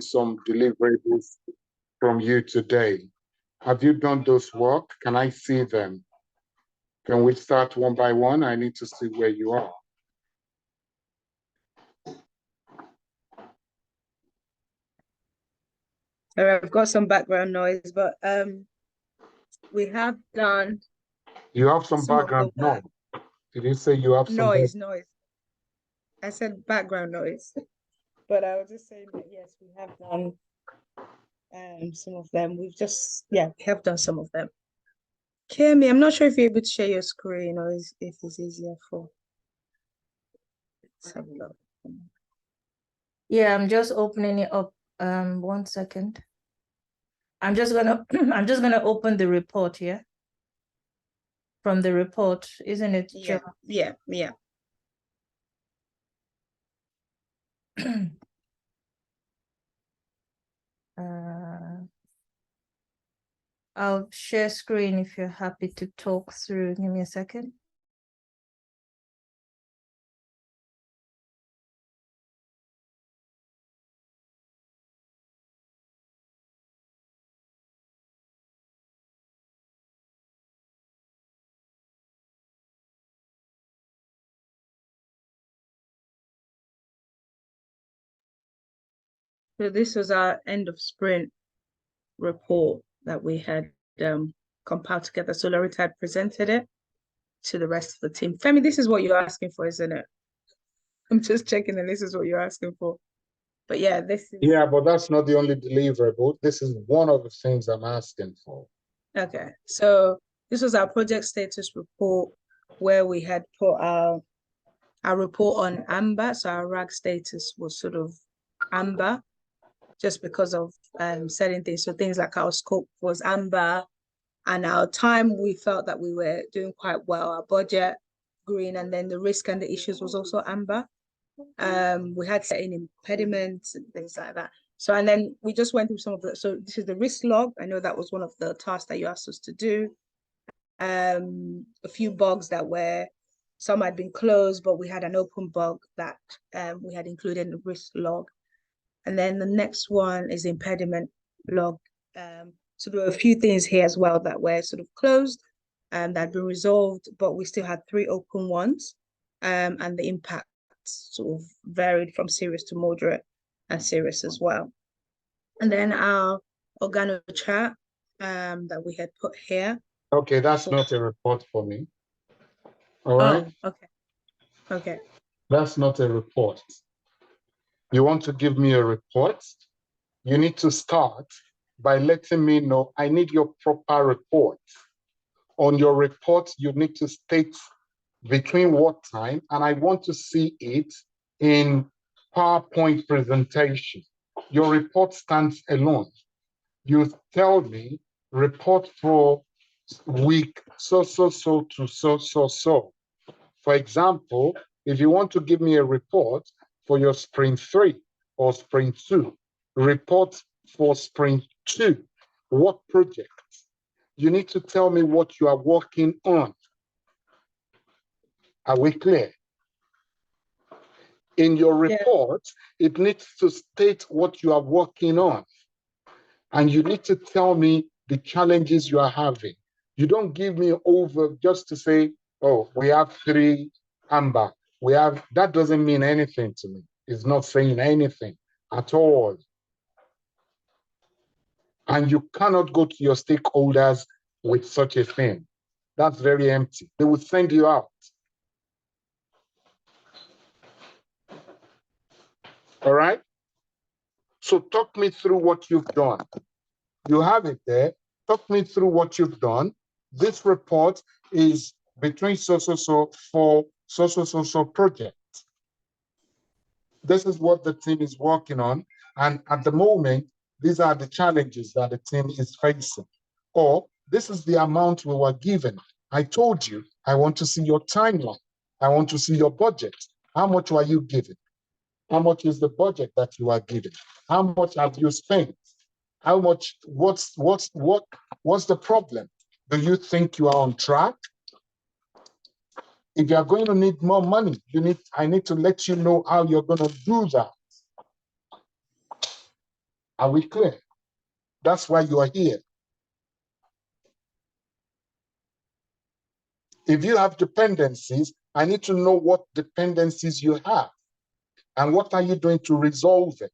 some deliverables from you today. Have you done those work? Can I see them? Can we start one by one? I need to see where you are. I've got some background noise, but we have done. You have some background noise. Did you say you have some noise? I said background noise, but I was just saying that yes, we have done some of them. We have done some of them. Kemi, I'm not sure if you're able to share your screen or if it's easier for. Let's have a look. Yeah, I'm just opening it up. 1 second. I'm just gonna open the report here. From the report, isn't it? Yeah. I'll share screen if you're happy to talk through. Give me a second. So this was our end of sprint report that we had compiled together. So Loretta had presented it to the rest of the team. Femi, this is what you're asking for, isn't it? I'm just checking, and this is what you're asking for. But yeah, this is. Yeah, but that's not the only deliverable. This is one of the things I'm asking for. Okay, so this was our project status report where we had put our report on amber. So our RAG status was sort of amber just because of certain things. So things like our scope was amber, and our time, we felt that we were doing quite well. Our budget, green, and then the risk and the issues was also amber. We had certain impediments and things like that. So, and then we just went through some of the, so this is the risk log. I know that was one of the tasks that you asked us to do. A few bugs that were, some had been closed, but we had an open bug that we had included in the risk log. And then the next one is the impediment log. So there were a few things here as well that were sort of closed and that had been resolved, but we still had 3 open ones, and the impact sort of varied from serious to moderate and serious as well. And then our organo chart that we had put here. Okay, that's not a report for me. All right. Oh, okay. That's not a report. You want to give me a report? You need to start by letting me know I need your proper report. On your report, you need to state between what time, and I want to see it in PowerPoint presentation. Your report stands alone. You tell me report for week so to so. For example, if you want to give me a report for your spring 3 or spring 2, report for spring 2, what project? You need to tell me what you are working on. Are we clear? In your report, it needs to state what you are working on. And you need to tell me the challenges you are having. You don't give me over just to say, oh, we have 3 amber. That doesn't mean anything to me. It's not saying anything at all. And you cannot go to your stakeholders with such a thing. That's very empty. They will send you out. All right? So talk me through what you've done. You have it there. Talk me through what you've done. This report is between for so project. This is what the team is working on. And at the moment, these are the challenges that the team is facing. Or this is the amount we were given. I told you, I want to see your timeline. I want to see your budget. How much were you given? How much is the budget that you are given? How much have you spent? How much, what's the problem? Do you think you are on track? If you're going to need more money, I need to let you know how you're going to do that. Are we clear? That's why you are here. If you have dependencies, I need to know what dependencies you have and what are you doing to resolve it,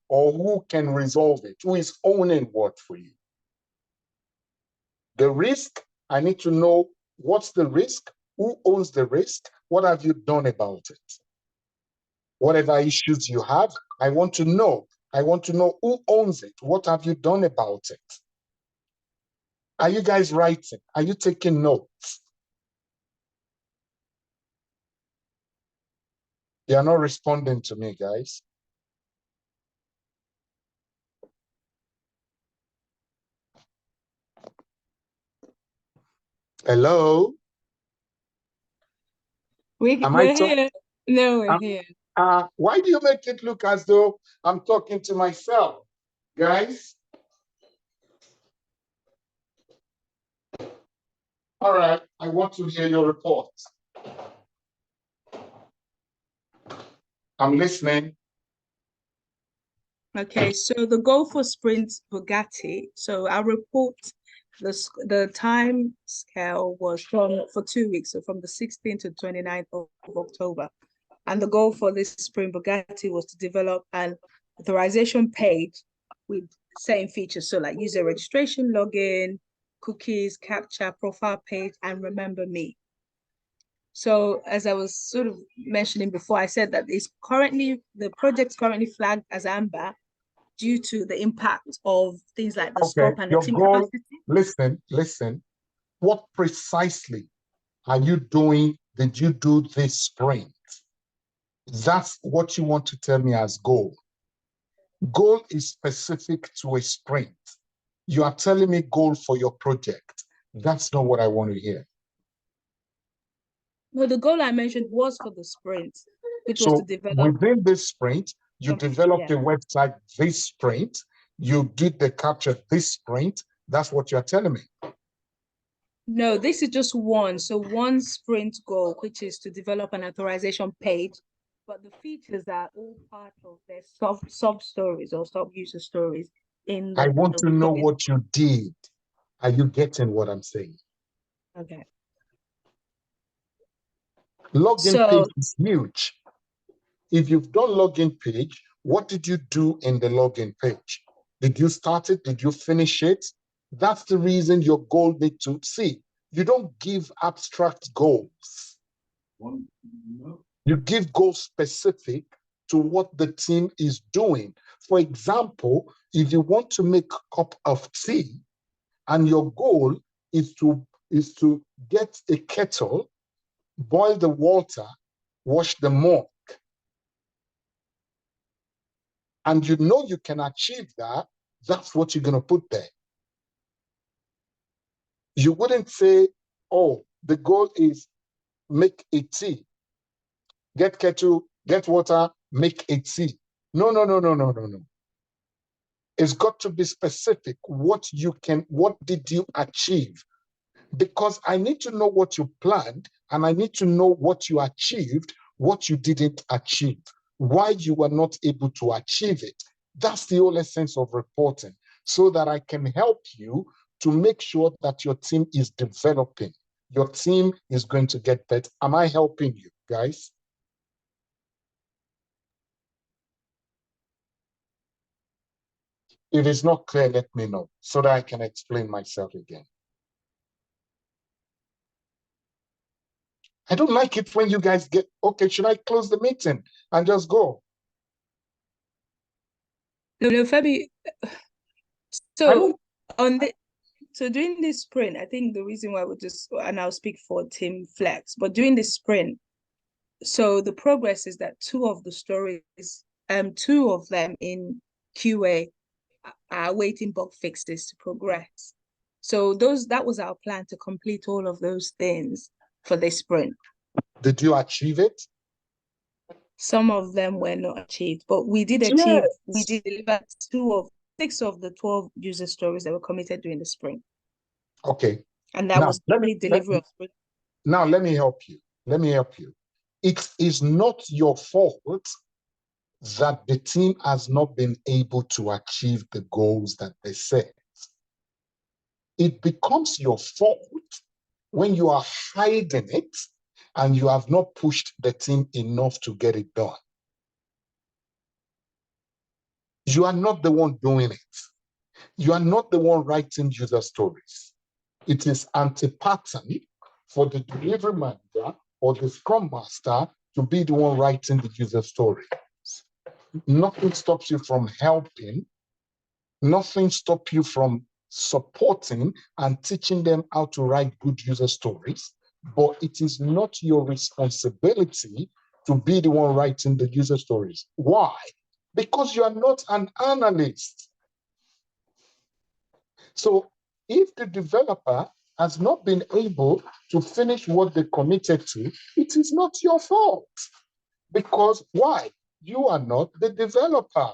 or who can resolve it, who is owning what for you. The risk, I need to know what's the risk, who owns the risk, what have you done about it? Whatever issues you have, I want to know. I want to know who owns it, what have you done about it? Are you guys writing? Are you taking notes? You are not responding to me, guys. Hello? We're here. No, we're here. Why do you make it look as though I'm talking to myself? Guys? All right, I want to hear your report. I'm listening. Okay, so the goal for Sprint Bugatti. So our report, the time scale was for 2 weeks, so from the 16th to 29th of October. And the goal for this Sprint Bugatti was to develop an authorization page with certain features. So like user registration, login, cookies, captcha, profile page, and remember me. So as I was sort of mentioning before, I said that the project's currently flagged as amber due to the impact of things like the stop and the team capacity. Listen. What precisely are you doing? Did you do this sprint? That's what you want to tell me as goal. Goal is specific to a sprint. You are telling me goal for your project. That's not what I want to hear. Well, the goal I mentioned was for the sprint, which was to develop. Within this sprint, you developed a website this sprint, you did the capture this sprint. That's what you're telling me. No, this is just one. So one sprint goal, which is to develop an authorization page, but the features are all part of their sub stories or sub user stories. I want to know what you did. Are you getting what I'm saying? Okay. Login page is huge. If you've done login page, what did you do in the login page? Did you start it? Did you finish it? That's the reason your goal need to see. You don't give abstract goals. You give goals specific to what the team is doing. For example, if you want to make a cup of tea and your goal is to get a kettle, boil the water, wash the mug, and you know you can achieve that, that's what you're going to put there. You wouldn't say, oh, the goal is make a tea. Get kettle, get water, make a tea. No. It's got to be specific. What did you achieve? Because I need to know what you planned and I need to know what you achieved, what you didn't achieve, why you were not able to achieve it. That's the whole essence of reporting, so that I can help you to make sure that your team is developing. Your team is going to get better. Am I helping you, guys? If it's not clear, let me know so that I can explain myself again. I don't like it when you guys get, okay, should I close the meeting and just go? No, Fabi. So during this sprint, I think the reason why and I'll speak for Team Flex, but during this sprint, so the progress is that two of them in QA are waiting bug fixes to progress. So that was our plan, to complete all of those things for this sprint. Did you achieve it? Some of them were not achieved, but we did achieve. Yes. We did deliver 6 of the 12 user stories that were committed during the sprint. Okay. And that was only delivery of sprint. Now let me help you. It is not your fault that the team has not been able to achieve the goals that they set. It becomes your fault when you are hiding it and you have not pushed the team enough to get it done. You are not the one doing it. You are not the one writing user stories. It is anti-pattern for the delivery manager or the scrum master to be the one writing the user story. Nothing stops you from helping. Nothing stops you from supporting and teaching them how to write good user stories, but it is not your responsibility to be the one writing the user stories. Why? Because you are not an analyst. So if the developer has not been able to finish what they committed to, it is not your fault. Because why? You are not the developer.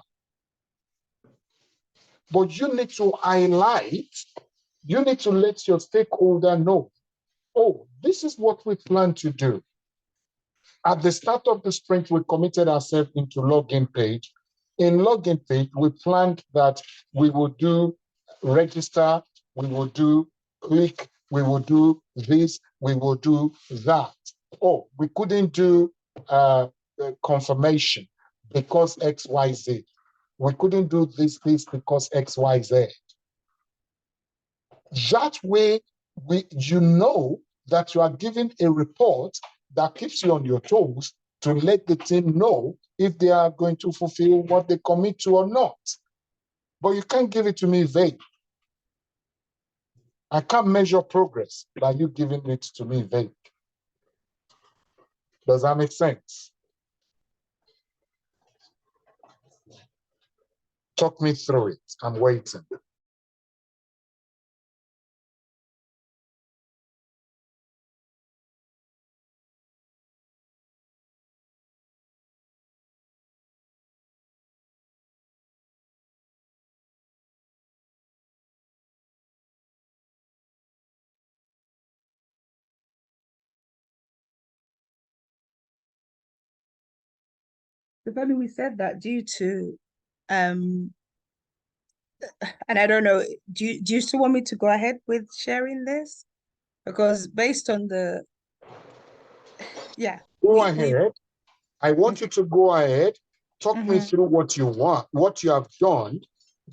But you need to highlight, you need to let your stakeholder know, oh, this is what we plan to do. At the start of the sprint, we committed ourselves into login page. In login page, we planned that we will do register, we will do click, we will do this, we will do that. Oh, we couldn't do confirmation because X, Y, Z. We couldn't do this because X, Y, Z. That way, you know that you are giving a report that keeps you on your toes to let the team know if they are going to fulfill what they commit to or not. But you can't give it to me vague. I can't measure progress by you giving it to me vague. Does that make sense? Talk me through it. I'm waiting. But we said that due to and I don't know, do you still want me to go ahead with sharing this? Because based on the Go ahead. I want you to go ahead. Talk me through what you want, what you have done,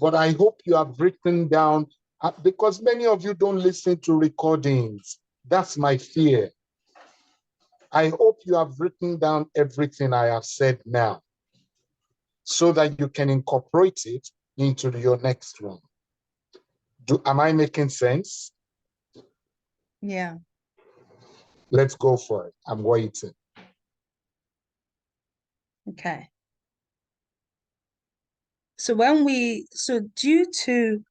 but I hope you have written down, because many of you don't listen to recordings. That's my fear. I hope you have written down everything I have said now so that you can incorporate it into your next one. Am I making sense? Yeah. Let's go for it. I'm waiting. Okay. So due to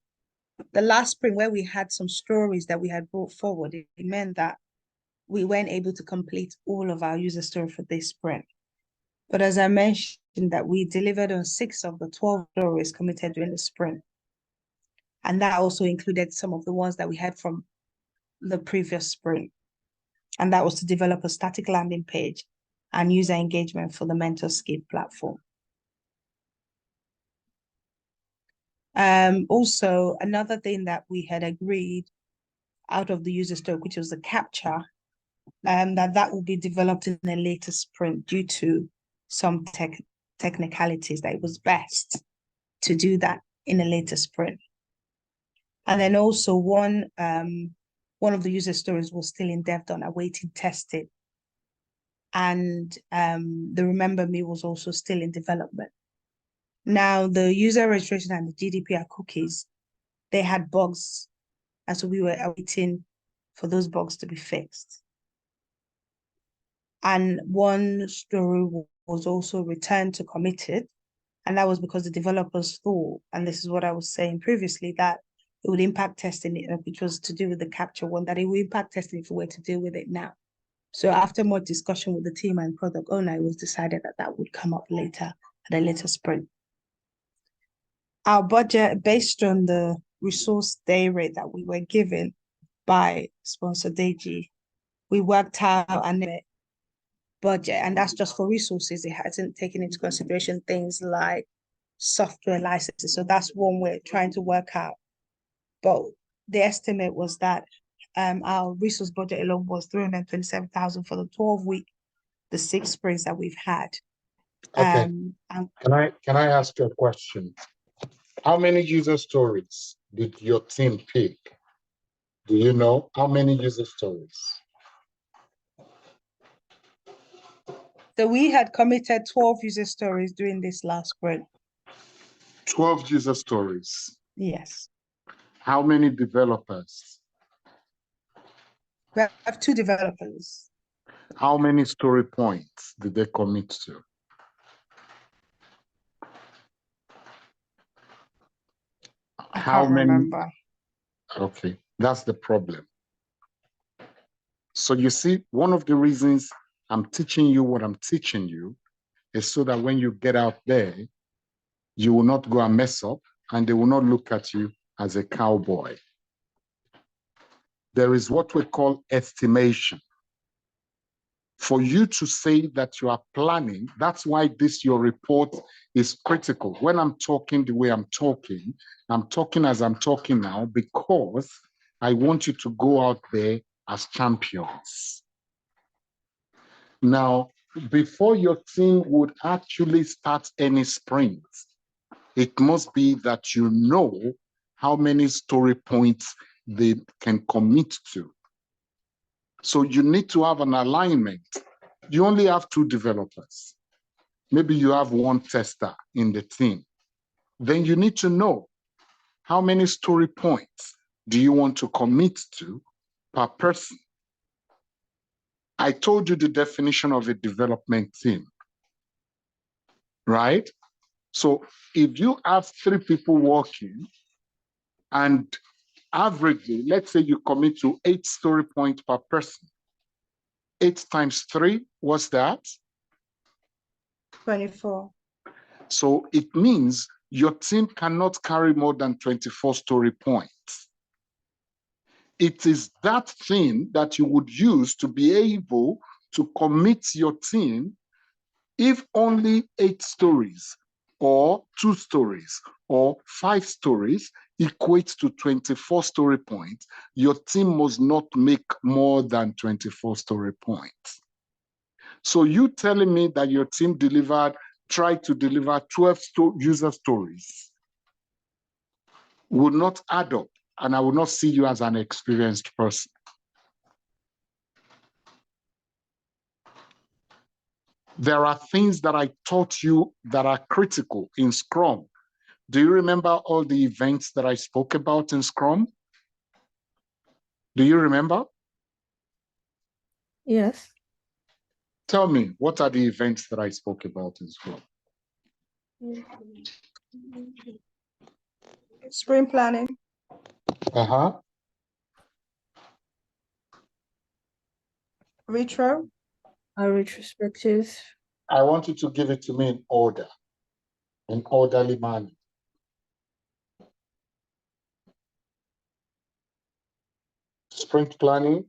the last sprint where we had some stories that we had brought forward, it meant that we weren't able to complete all of our user story for this sprint. But as I mentioned, that we delivered on 6 of the 12 stories committed during the sprint. And that also included some of the ones that we had from the previous sprint. And that was to develop a static landing page and user engagement for the MentorSkip platform. Also, another thing that we had agreed out of the user story, which was the capture, that will be developed in a later sprint due to some technicalities, that it was best to do that in a later sprint. And then also one of the user stories was still in dev done, awaiting testing. And the Remember Me was also still in development. Now, the user registration and the GDPR cookies, they had bugs. And so we were waiting for those bugs to be fixed. And one story was also returned to committed. And that was because the developers thought, and this is what I was saying previously, that it would impact testing, which was to do with the capture one, that it would impact testing if we were to deal with it now. So after more discussion with the team and product owner, it was decided that that would come up later at a later sprint. Our budget, based on the resource day rate that we were given by sponsor Deji, we worked out and budget, and that's just for resources. It hasn't taken into consideration things like software licenses. So that's one we're trying to work out. But the estimate was that our resource budget alone was 327,000 for the 12-week, the 6 sprints that we've had. Okay. And Can I ask you a question? How many user stories did your team pick? Do you know how many user stories? so we had committed 12 user stories during this last sprint. 12 user stories. Yes. How many developers? We have 2 developers. How many story points did they commit to? I How can't many? remember. Okay, that's the problem. So you see, one of the reasons I'm teaching you what I'm teaching you is so that when you get out there, you will not go and mess up and they will not look at you as a cowboy. There is what we call estimation. For you to say that you are planning, that's why your report is critical. When I'm talking the way I'm talking as I'm talking now because I want you to go out there as champions. Now, before your team would actually start any sprint, it must be that you know how many story points they can commit to. So you need to have an alignment. You only have 2 developers. Maybe you have 1 tester in the team. Then you need to know how many story points do you want to commit to per person. I told you the definition of a development team, right? So if you have 3 people working and averagely, let's say you commit to 8 story points per person, 8 times 3, what's that? 24. So it means your team cannot carry more than 24 story points. It is that thing that you would use to be able to commit your team if only 8 stories or 2 stories or 5 stories equates to 24 story points, your team must not make more than 24 story points. So you telling me that your team tried to deliver 12 user stories would not add up, and I will not see you as an experienced person. There are things that I taught you that are critical in Scrum. Do you remember all the events that I spoke about in Scrum? Do you remember? Yes. Tell me, what are the events that I spoke about in Scrum? Sprint planning. Retro. Our retrospective. I want you to give it to me in order, in orderly manner. Sprint planning.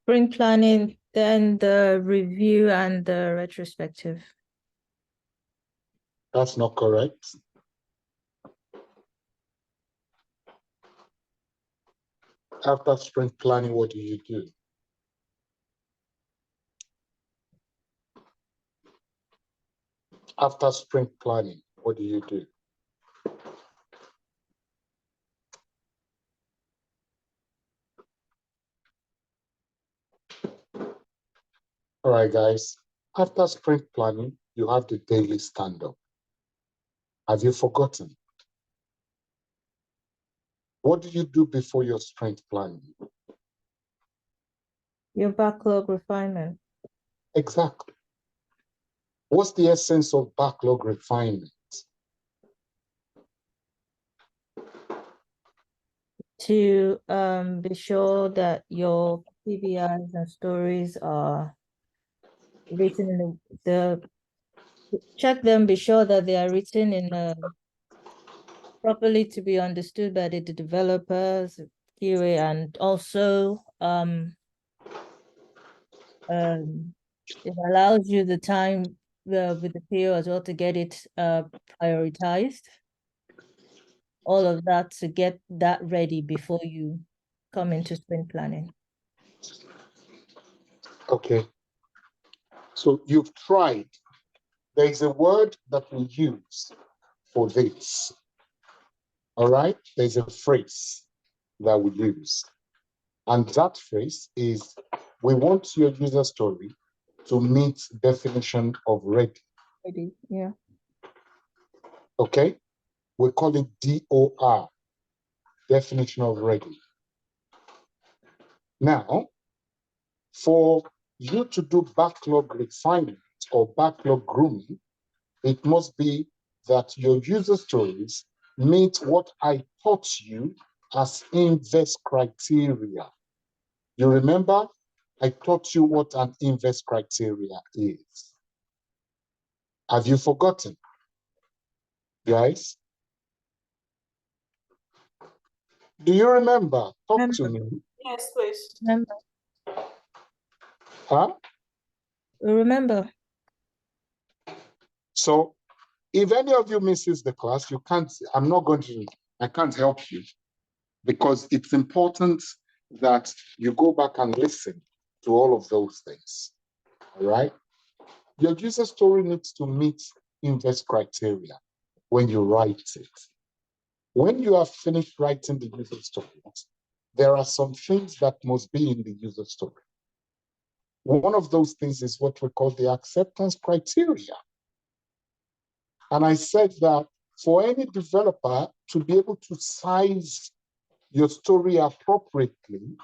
Sprint planning, then the review and the retrospective. That's not correct. After sprint planning, what do you do? After sprint planning, what do you do? All right, guys. After sprint planning, you have the daily stand-up. Have you forgotten? What do you do before your sprint planning? Your backlog refinement. Exactly. What's the essence of backlog refinement? To be sure that your PBIs and stories are written in the check them, be sure that they are written in properly to be understood by the developers, QA, and also it allows you the time with the PO as well to get it prioritized. All of that to get that ready before you come into sprint planning. Okay. So you've tried. There is a word that we use for this. All right? There's a phrase that we use. And that phrase is, we want your user story to meet definition of ready. Ready, yeah. Okay? We call it DOR, definition of ready. Now, for you to do backlog refinement or backlog grooming, it must be that your user stories meet what I taught you as inverse criteria. You remember, I taught you what an inverse criteria is. Have you forgotten, guys? Do you remember? Talk to me. Yes, please. Remember. Huh? Remember. So if any of you misses the class, you can't, I can't help you, because it's important that you go back and listen to all of those things, all right? Your user story needs to meet inverse criteria when you write it. When you have finished writing the user story, there are some things that must be in the user story. One of those things is what we call the acceptance criteria. And I said that for any developer to be able to size your story appropriately,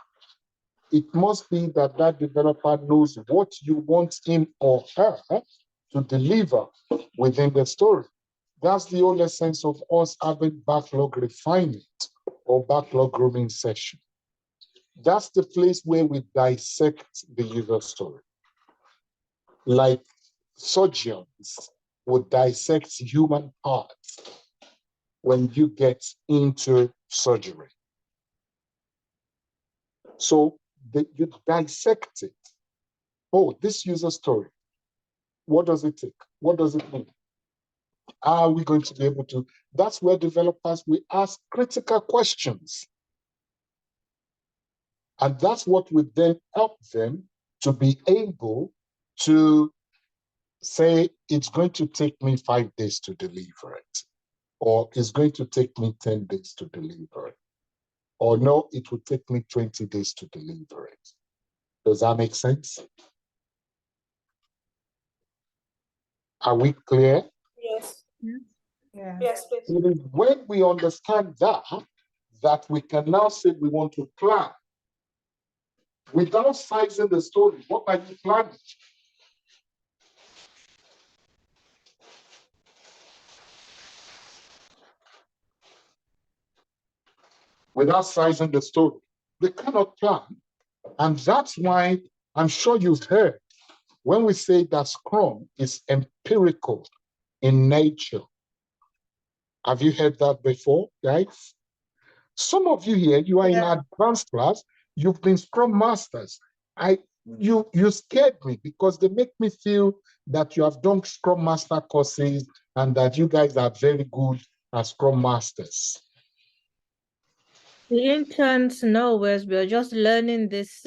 it must be that that developer knows what you want him or her to deliver within the story. That's the whole essence of us having backlog refinement or backlog grooming session. That's the place where we dissect the user story. Like surgeons would dissect human parts when you get into surgery. So you dissect it. Oh, this user story, what does it take? What does it mean? Are we going to be able to? That's where developers, we ask critical questions. And that's what would then help them to be able to say, it's going to take me 5 days to deliver it, or it's going to take me 10 days to deliver it, or no, it will take me 20 days to deliver it. Does that make sense? Are we clear? Yes. Yeah. Yes, please. It is when we understand that we can now say we want to plan. Without sizing the story, what are you planning? Without sizing the story, we cannot plan. And that's why I'm sure you've heard when we say that Scrum is empirical in nature. Have you heard that before, guys? Some of you here, you are in advanced class, you've been Scrum Masters. You scared me because they make me feel that you have done Scrum Master courses and that you guys are very good as Scrum Masters. The interns know, whereas we are just learning this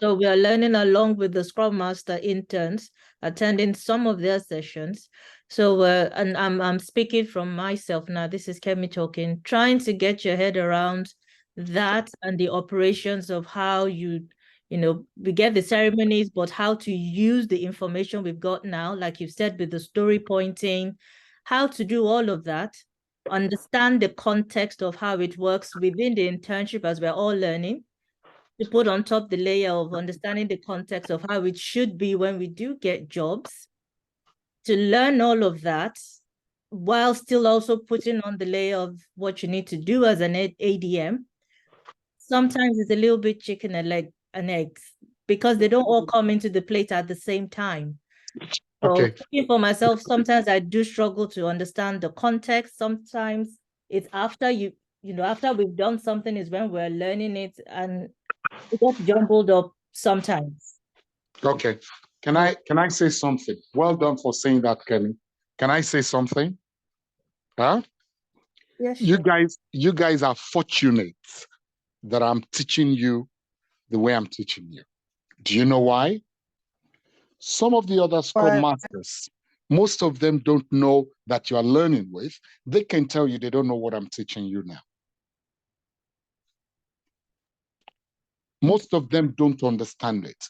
so we are learning along with the Scrum Master interns, attending some of their sessions. So, and I'm speaking from myself now. This is Kemi talking, trying to get your head around that and the operations of how we get the ceremonies, but how to use the information we've got now, like you said, with the story pointing, how to do all of that. Understand the context of how it works within the internship as we're all learning, to put on top the layer of understanding the context of how it should be when we do get jobs, to learn all of that while still also putting on the layer of what you need to do as an ADM. Sometimes it's a little bit chicken and eggs because they don't all come into the plate at the same time. So Okay. speaking for myself, sometimes I do struggle to understand the context. Sometimes it's after after we've done something is when we're learning it, and it gets jumbled up sometimes. Okay. Can I say something? Well done for saying that, Kenny. Can I say something? Huh? Yes. You guys are fortunate that I'm teaching you the way I'm teaching you. Do you know why? Some of the other Scrum Masters, most of them don't know that you are learning with. They can tell you they don't know what I'm teaching you now. Most of them don't understand it.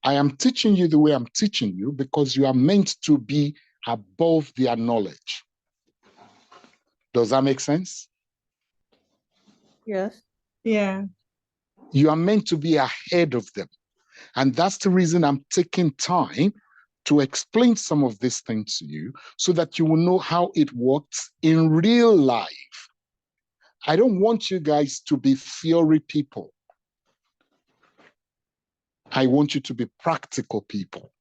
I am teaching you the way I'm teaching you because you are meant to be above their knowledge. Does that make sense? Yes. Yeah. You are meant to be ahead of them. And that's the reason I'm taking time to explain some of these things to you so that you will know how it works in real life. I don't want you guys to be theory people. I want you to be practical people.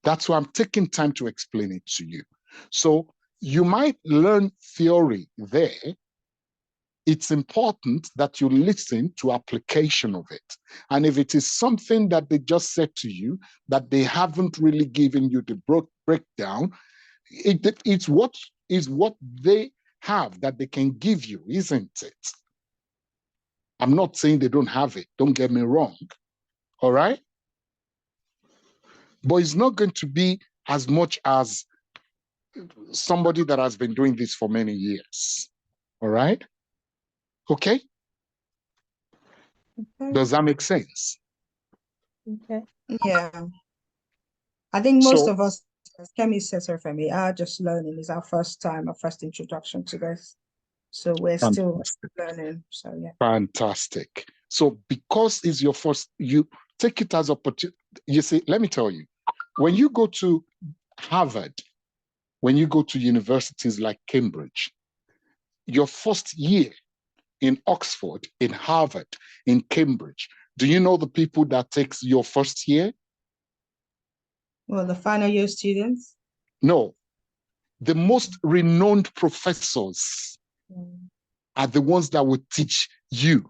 That's why I'm taking time to explain it to you. So you might learn theory there. It's important that you listen to application of it. And if it is something that they just said to you, that they haven't really given you the breakdown, it's what they have that they can give you, isn't it? I'm not saying they don't have it. Don't get me wrong. All right? But it's not going to be as much as somebody that has been doing this for many years. All right? Okay? Does that make sense? Okay. Yeah. I think most So, of us, as Kemi says her family, are just learning. It's our first time, our first introduction to this. So we're still learning. So yeah. Fantastic. So because it's your first, you take it as opportunity. You see, let me tell you, when you go to Harvard, when you go to universities like Cambridge, your first year in Oxford, in Harvard, in Cambridge, do you know the people that takes your first year? Well, the final year students? No. The most renowned professors are the ones that will teach you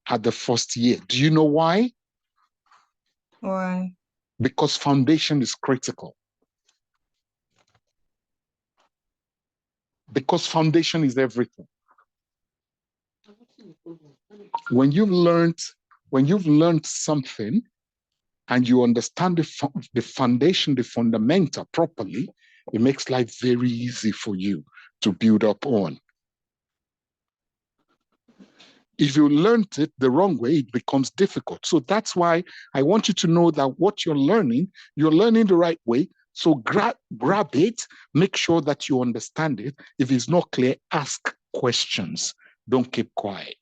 at the first year. Do you know why? Why? Because foundation is critical. Because foundation is everything. When you've learned something and you understand the foundation, the fundamental properly, it makes life very easy for you to build up on. If you learned it the wrong way, it becomes difficult. So that's why I want you to know that what you're learning the right way. So grab it, make sure that you understand it. If it's not clear, ask questions. Don't keep quiet.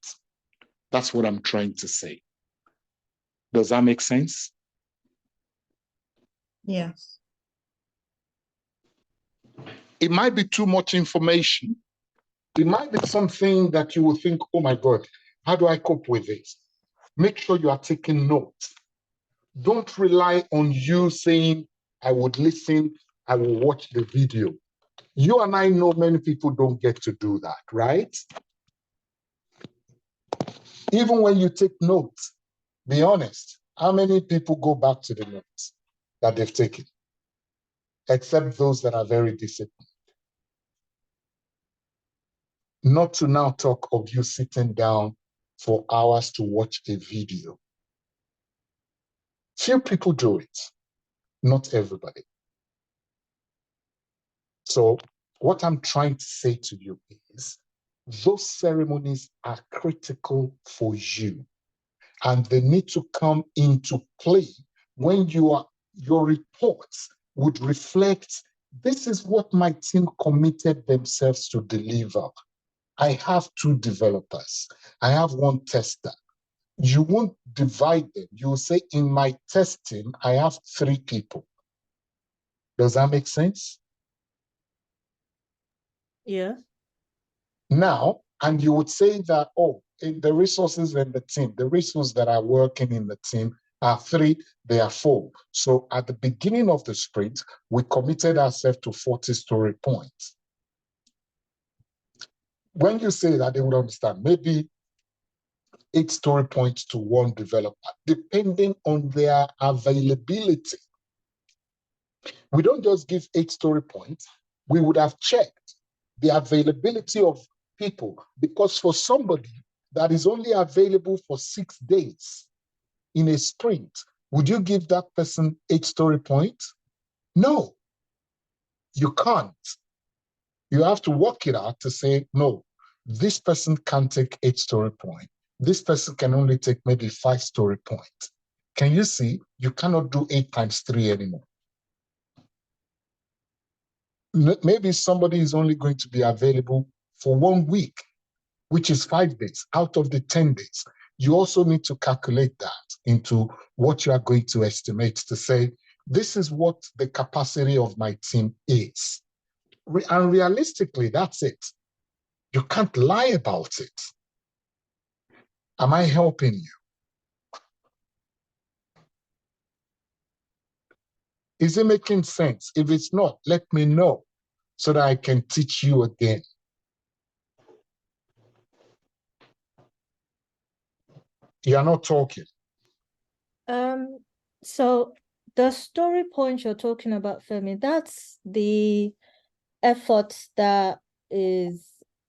That's what I'm trying to say. Does that make sense? Yes. It might be too much information. It might be something that you will think, oh my God, how do I cope with this? Make sure you are taking notes. Don't rely on you saying, I would listen, I will watch the video. You and I know many people don't get to do that, right? Even when you take notes, be honest, how many people go back to the notes that they've taken? Except those that are very disciplined. Not to now talk of you sitting down for hours to watch a video. Few people do it, not everybody. So what I'm trying to say to you is, those ceremonies are critical for you, and they need to come into play when your reports would reflect, this is what my team committed themselves to deliver. I have 2 developers. I have 1 tester. You won't divide them. You will say, in my test team, I have 3 people. Does that make sense? Yeah. Now, and you would say that, oh, the resources in the team, the resources that are working in the team are 3, they are 4. So at the beginning of the sprint, we committed ourselves to 40 story points. when you say that, they would understand. Maybe 8 story points to one developer, depending on their availability. We don't just give 8 story points. We would have checked the availability of people, because for somebody that is only available for 6 days in a sprint, would you give that person 8 story points? No, you can't. You have to work it out to say, no, this person can't take 8 story points. This person can only take maybe 5 story points. Can you see? You cannot do 8 times 3 anymore. Maybe somebody is only going to be available for 1 week, which is 5 days out of the 10 days. You also need to calculate that into what you are going to estimate to say, this is what the capacity of my team is. And realistically, that's it. You can't lie about it. Am I helping you? Is it making sense? If it's not, let me know so that I can teach you again. You're not talking. So the story point you're talking about, Femi, that's the effort that is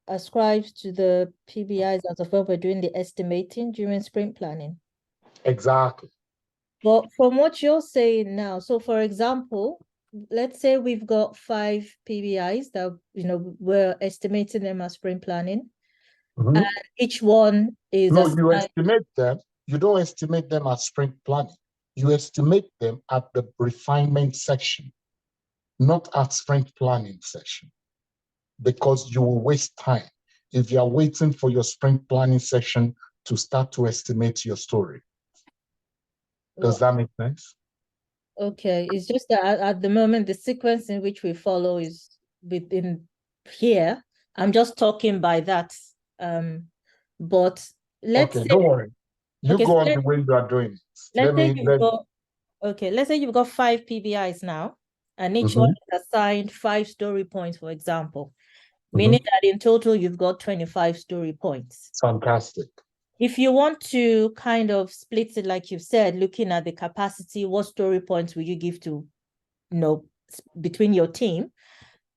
ascribed to the PBIs as of when we're doing the estimating during sprint planning. Exactly. But from what you're saying now, so for example, let's say we've got 5 PBIs that, we're estimating them as sprint planning. Mm-hmm. And each one is no, you estimate them. You don't estimate them as sprint planning. You estimate them at the refinement section, not at sprint planning section, because you will waste time if you are waiting for your sprint planning section to start to estimate your story. Does that make sense? Okay, it's just that at the moment, the sequence in which we follow is within here. I'm just talking by that. But let's say, don't worry. You okay, go so on the way you are doing it. Let's say you've got 5 PBIs now, and each one is assigned 5 story points, for example, meaning that in total you've got 25 story points. Fantastic. If you want to kind of split it, like you said, looking at the capacity, what story points will you give to, between your team?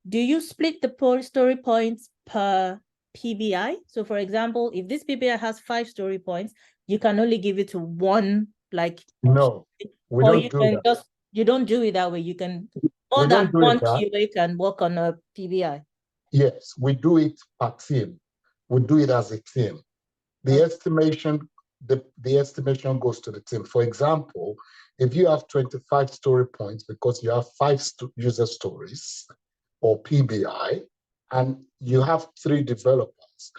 Do you split the story points per PBI? So for example, if this PBI has 5 story points, you can only give it to one, no, we don't do that. You don't do it that way. You can, more than one QA can work on a PBI. Yes, we do it per team. We do it as a team. The estimation, the estimation goes to the team. For example, if you have 25 story points because you have 5 user stories or PBI, and you have 3 developers,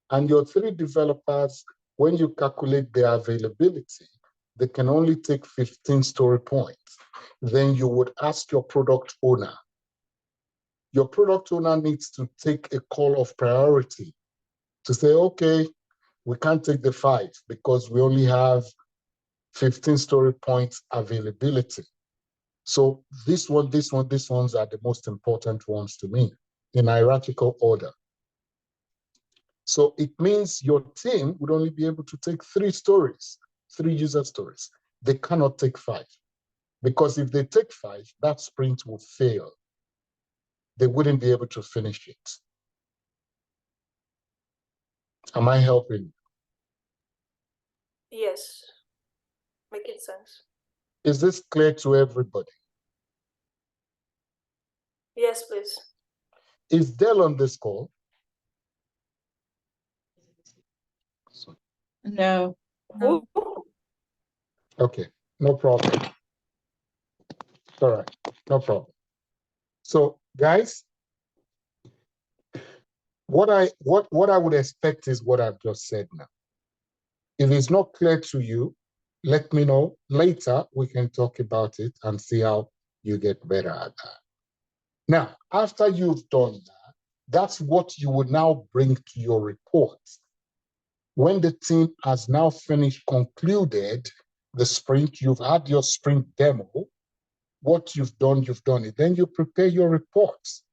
and your 3 developers, when you calculate their availability, they can only take 15 story points. Then you would ask your product owner. Your product owner needs to take a call of priority to say, okay, we can't take the 5 because we only have 15 story points availability. So these ones are the most important ones to me in hierarchical order. So it means your team would only be able to take 3 stories, 3 user stories. They cannot take 5, because if they take 5, that sprint will fail. They wouldn't be able to finish it. Am I helping? Yes, making sense. Is this clear to everybody? Yes, please. Is Dell on this call? No. No. Okay, no problem. All right, no problem. So, guys, what I would expect is what I've just said now. If it's not clear to you, let me know. Later, we can talk about it and see how you get better at that. Now, after you've done that, that's what you would now bring to your report. When the team has now finished, concluded the sprint, you've had your sprint demo, what you've done it. Then you prepare your reports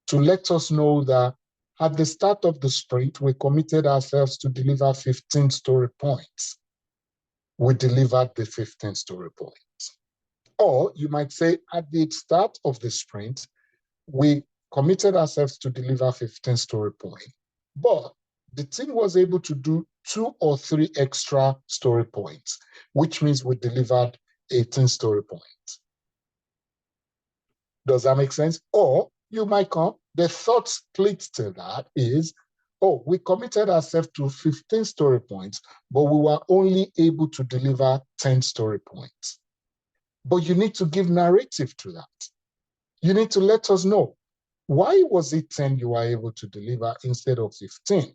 to let us know that at the start of the sprint, we committed ourselves to deliver 15 story points. We delivered the 15 story points. Or you might say at the start of the sprint, we committed ourselves to deliver 15 story points, but the team was able to do 2 or 3 extra story points, which means we delivered 18 story points. Does that make sense? Or you might come, the third split to that is, oh, we committed ourselves to 15 story points, but we were only able to deliver 10 story points. But you need to give narrative to that. You need to let us know, why was it 10 you were able to deliver instead of 15?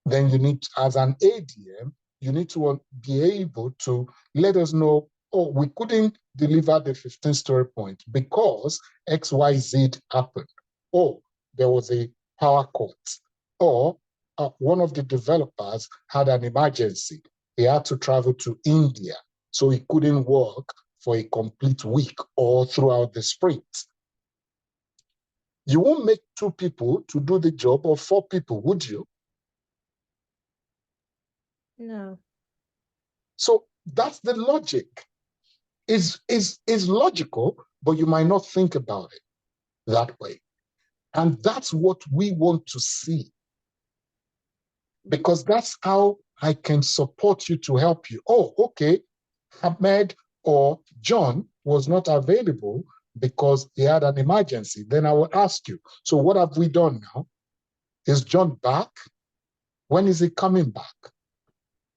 Then you need, as an ADM, you need to be able to let us know, oh, we couldn't deliver the 15 story point because XYZ happened. Oh, there was a power cut. Or one of the developers had an emergency. He had to travel to India, so he couldn't work for a complete week or throughout the sprint. You won't make 2 people to do the job of 4 people, would you? No. So that's the logic. Is logical, but you might not think about it that way. And that's what we want to see. Because that's how I can support you to help you. Oh, okay, Ahmed or John was not available because he had an emergency. Then I will ask you, so what have we done now? Is John back? When is he coming back?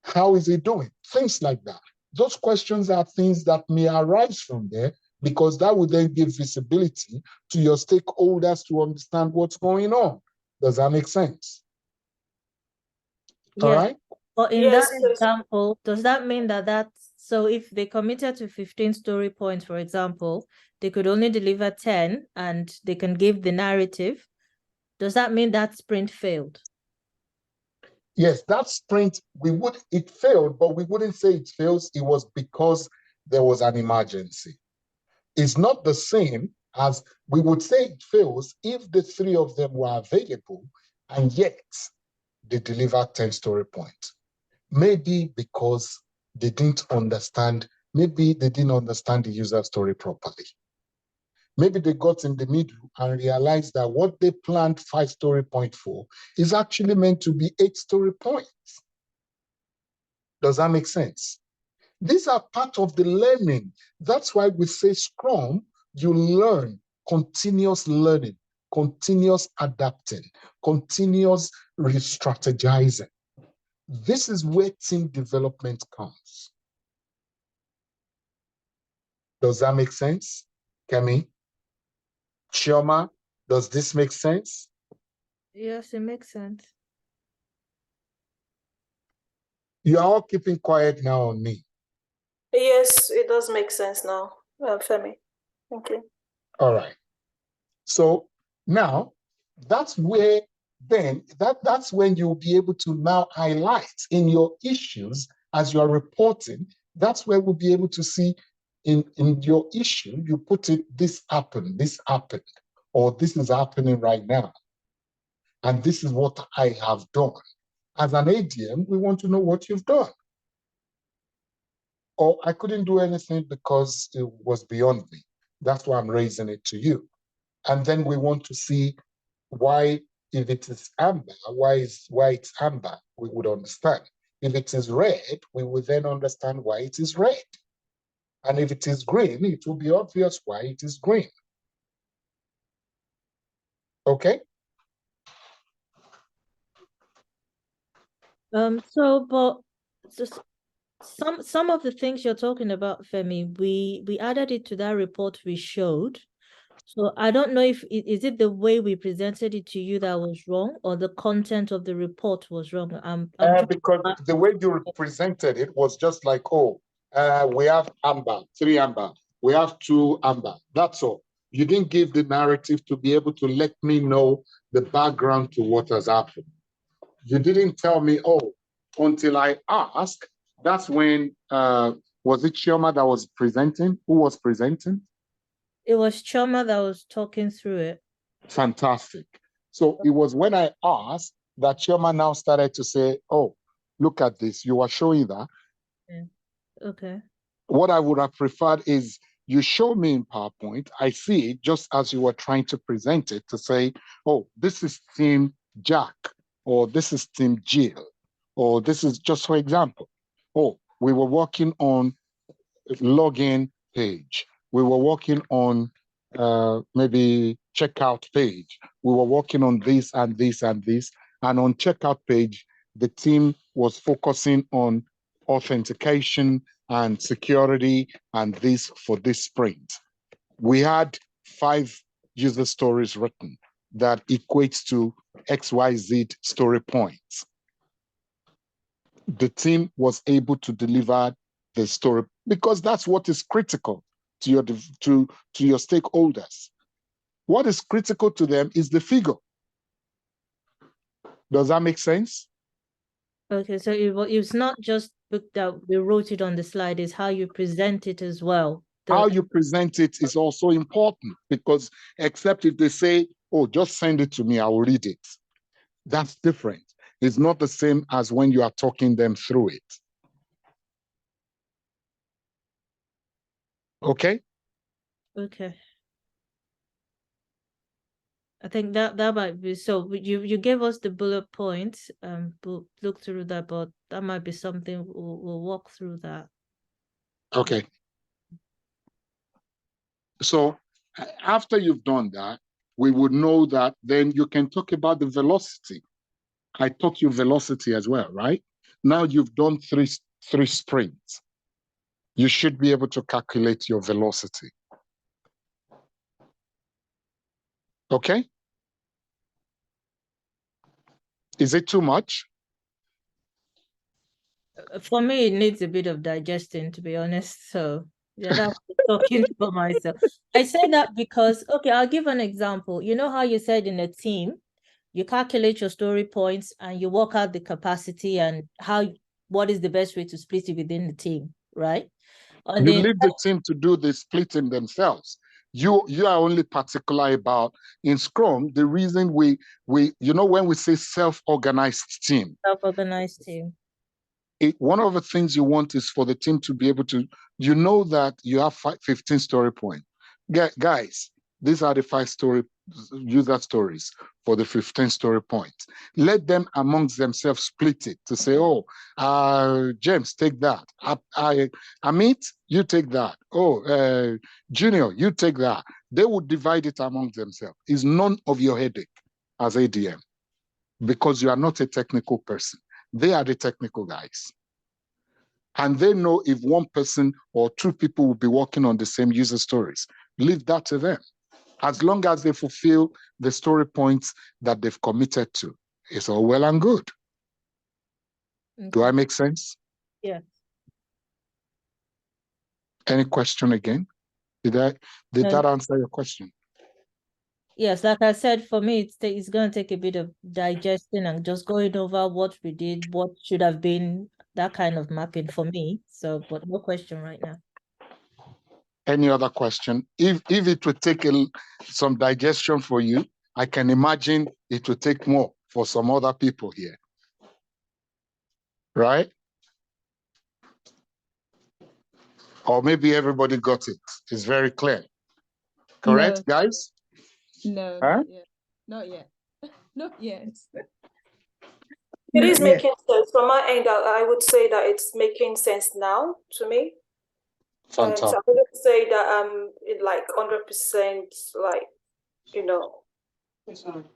How is he doing? Things like that. Those questions are things that may arise from there, because that would then give visibility to your stakeholders to understand what's going on. Does that make sense? Yes. All right? But in Yes, that please. example, does that mean that so if they committed to 15 story points, for example, they could only deliver 10 and they can give the narrative, does that mean that sprint failed? Yes, that sprint, it failed, but we wouldn't say it fails. It was because there was an emergency. It's not the same as we would say it fails if the 3 of them were available and yet they delivered 10 story points. Maybe because they didn't understand, maybe they didn't understand the user story properly. Maybe they got in the middle and realized that what they planned 5 story point for is actually meant to be 8 story points. Does that make sense? These are part of the learning. That's why we say Scrum, you learn, continuous learning, continuous adapting, continuous re-strategizing. This is where team development comes. Does that make sense, Kemi? Chioma, does this make sense? Yes, it makes sense. You are all keeping quiet now on me. Yes, it does make sense now, Femi. Thank you. All right. So now that's where that's when you'll be able to now highlight in your issues as you're reporting. That's where we'll be able to see in your issue, you put it, this happened, or this is happening right now. And this is what I have done. As an ADM, we want to know what you've done. Or I couldn't do anything because it was beyond me. That's why I'm raising it to you. And then we want to see why, if it is amber, why it's amber, we would understand. If it is red, we will then understand why it is red. And if it is green, it will be obvious why it is green. Okay? Some of the things you're talking about, Femi, we added it to that report we showed. So I don't know if is it the way we presented it to you that was wrong, or the content of the report was wrong. Because the way you presented it was just like, oh, we have amber, 3 amber, we have 2 amber. That's all. You didn't give the narrative to be able to let me know the background to what has happened. You didn't tell me, oh, until I asked. That's when, was it Chioma that was presenting? Who was presenting? It was Choma that was talking through it. Fantastic. So it was when I asked that chairman now started to say, oh, look at this, you are showing that. Yeah. Okay. What I would have preferred is you show me in PowerPoint, I see it just as you were trying to present it to say, oh, this is team Jack, or this is team Jill, or this is just for example. Oh, we were working on login page. We were working on maybe checkout page. We were working on this and this and this. And on checkout page, the team was focusing on authentication and security and this for this sprint. We had 5 user stories written that equates to XYZ story points. The team was able to deliver the story because that's what is critical to your stakeholders. What is critical to them is the figure. Does that make sense? Okay, so it's not just that we wrote it on the slide, it's how you present it as well. How you present it is also important because except if they say, oh, just send it to me, I will read it. That's different. It's not the same as when you are talking them through it. Okay? Okay. I think that might be, so you gave us the bullet points, we'll look through that, but that might be something we'll walk through that. Okay. So after you've done that, we would know that then you can talk about the velocity. I taught you velocity as well, right? Now you've done three sprints. You should be able to calculate your velocity. Okay? Is it too much? For me, it needs a bit of digesting, to be honest. So yeah, that's talking for myself. I say that because, okay, I'll give an example. You know how you said in a team, you calculate your story points and you work out the capacity and what is the best way to split it within the team, right? And You then leave the team to do the splitting themselves. You are only particular about in Scrum. The reason we when we say self-organized team, self-organized team. One of the things you want is for the team to be able to, that you have 15 story points. Guys, these are the 5 user stories for the 15 story points. Let them amongst themselves split it to say, oh, James, take that. Amit, you take that. Oh, Junior, you take that. They would divide it amongst themselves. It's none of your headache as ADM because you are not a technical person. They are the technical guys. And they know if one person or 2 people will be working on the same user stories. Leave that to them. As long as they fulfill the story points that they've committed to, it's all well and good. Okay. Do I make sense? Yeah. Any question again? Did that answer your question? Yes, like I said, for me, it's going to take a bit of digesting and just going over what we did, what should have been, that kind of mapping for me. So, but no question right now. Any other question? If it would take some digestion for you, I can imagine it would take more for some other people here. Right? Or maybe everybody got it. It's very clear. Correct, No. guys? No, huh? Not yet. Not yet. It is making sense. From my end, I would say that it's making sense now to me. Fantastic. So I wouldn't say that it like 100% like,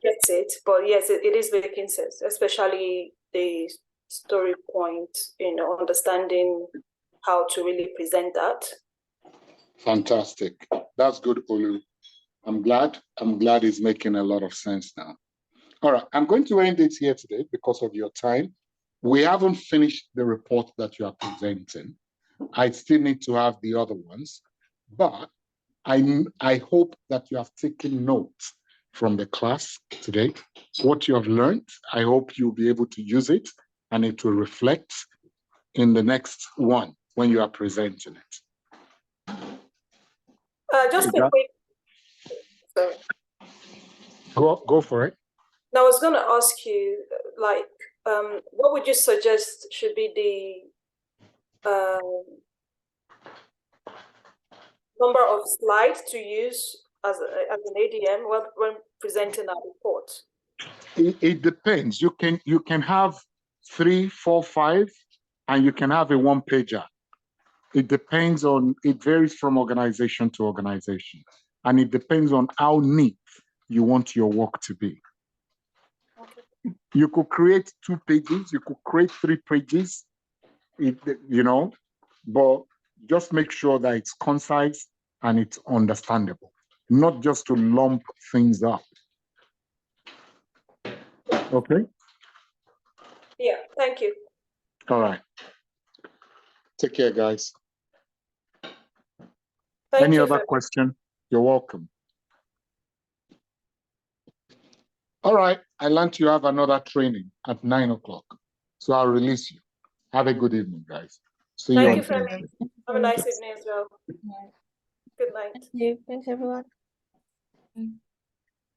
gets it. But yes, it is making sense, especially the story point, understanding how to really present that. Fantastic. That's good, Olu. I'm glad it's making a lot of sense now. All right, I'm going to end it here today because of your time. We haven't finished the report that you are presenting. I still need to have the other ones, but I hope that you have taken notes from the class today. What you have learned, I hope you'll be able to use it and it will reflect in the next one when you are presenting it. Just a quick. Sorry. Go for it. Now, I was going to ask you, like, what would you suggest should be the number of slides to use as an ADM when presenting a report? It depends. You can have 3, 4, 5, and you can have a one-pager. It depends on, it varies from organization to organization, and it depends on how neat you want your work to be. Okay. You could create 2 pages, you could create 3 pages, but just make sure that it's concise and it's understandable, not just to lump things up. Okay? Yeah, thank you. All right. Take care, guys. Thank Any you. other question? You're welcome. All right. I learned you have another training at 9 o'clock. So I'll release you. Have a good evening, guys. See you. Thank on you, Femi. Thursday. Have a nice evening as well. Good night. Thank you. Thanks, everyone.